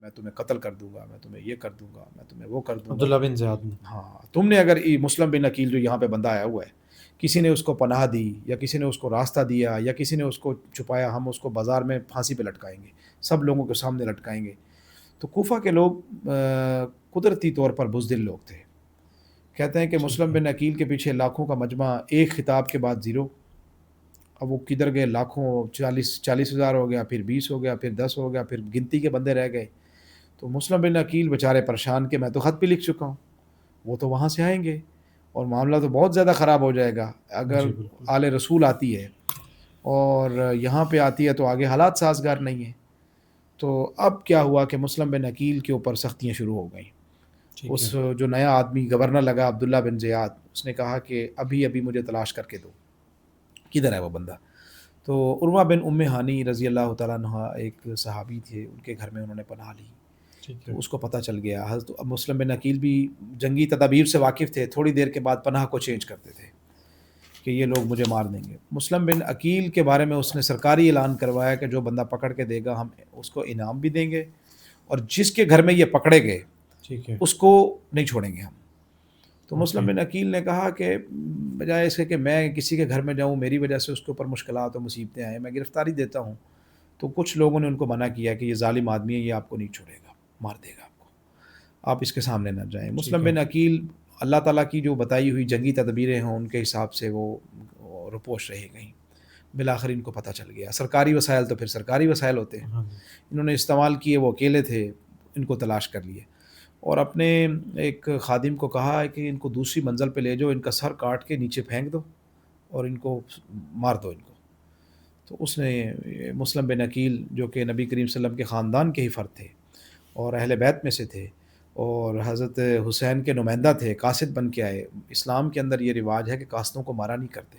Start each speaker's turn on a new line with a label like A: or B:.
A: میں تمہیں قتل کر دوں گا، میں تمہیں یہ کر دوں گا، میں تمہیں وہ کر دوں گا۔
B: عبداللہ بن زیاد نے.
A: ہاں، تم نے اگر مسلم بن عقیل جو یہاں پہ بندہ آیا ہوا ہے، کسی نے اس کو پناہ دی یا کسی نے اس کو راستہ دیا یا کسی نے اس کو چھپایا، ہم اس کو بازار میں پھانسی پہ لٹکائیں گے، سب لوگوں کے سامنے لٹکائیں گے۔ تو کوفہ کے لوگ قدرتی طور پر بزدل لوگ تھے۔ کہتے ہیں کہ
B: ٹھیک
A: مسلم
B: ہے.
A: بن عقیل کے پیچھے لاکھوں کا مجمع، ایک خطاب کے بعد زیرو۔ اب وہ کدھر گئے، لاکھوں، 40,000 ہو گیا، پھر 20 ہو گیا، پھر 10 ہو گیا، پھر گنتی کے بندے رہ گئے۔ تو مسلم بن عقیل بیچارے پریشان کہ میں تو خط بھی لکھ چکا ہوں، وہ تو وہاں سے آئیں گے اور معاملہ تو بہت زیادہ خراب ہو جائے گا۔ اگر
B: جی بالکل.
A: آل رسول آتی ہے اور یہاں پہ آتی ہے تو آگے حالات سازگار نہیں ہیں۔ تو اب کیا ہوا کہ مسلم بن عقیل کے اوپر سختیاں شروع ہو گئیں۔
B: ٹھیک ہے.
A: اس جو نیا آدمی گورنر لگا عبداللہ بن زیاد، اس نے کہا کہ ابھی ابھی مجھے تلاش کر کے دو، کدھر ہے وہ بندہ؟ تو عروہ بن ام ہانی رضی اللہ تعالیٰ عنہ ایک صحابی تھے، ان کے گھر میں انہوں نے پناہ لی۔
B: ٹھیک ہے.
A: تو اس کو پتہ چل گیا، حضرت مسلم بن عقیل بھی جنگی تدابیر سے واقف تھے، تھوڑی دیر کے بعد پناہ کو چینج کرتے تھے کہ یہ لوگ مجھے مار دیں گے۔ مسلم بن عقیل کے بارے میں اس نے سرکاری اعلان کروایا کہ جو بندہ پکڑ کے دے گا ہم اس کو انعام بھی دیں گے، اور جس کے گھر میں یہ پکڑے گئے
B: ٹھیک ہے.
A: اس کو نہیں چھوڑیں گے ہم۔ تو مسلم
B: اوکے.
A: بن عقیل نے کہا کہ بجائے اس کے کہ میں کسی کے گھر میں جاؤں، میری وجہ سے اس کے اوپر مشکلات و مصیبتیں آئیں، میں گرفتاری دیتا ہوں، تو کچھ لوگوں نے ان کو منع کیا کہ یہ ظالم آدمی ہے، یہ آپ کو نہیں چھوڑے گا، مار دے گا آپ کو، آپ اس کے سامنے نہ جائیں۔
B: ٹھیک
A: مسلم
B: ہے.
A: بن عقیل اللہ تعالیٰ کی جو بتائی ہوئی جنگی تدبیریں ہوں ان کے حساب سے وہ رپوش رہی گئیں۔ بالآخر ان کو پتہ چل گیا، سرکاری وسائل تو پھر سرکاری وسائل ہوتے ہیں،
B: ہاں جی.
A: انہوں نے استعمال کیے، وہ اکیلے تھے، ان کو تلاش کر لیے اور اپنے ایک خادم کو کہا ہے کہ ان کو دوسری منزل پہ لے جاؤ، ان کا سر کاٹ کے نیچے پھینک دو اور ان کو مار دو ان کو۔ تو اس نے مسلم بن عقیل جو کہ نبی کریم صلی اللہ علیہ وسلم کے خاندان کے ہی فرد تھے اور اہل بیت میں سے تھے اور حضرت حسین کے نمائندہ تھے، قاصد بن کے آئے۔ اسلام کے اندر یہ رواج ہے کہ قاصدوں کو مارا نہیں کرتے،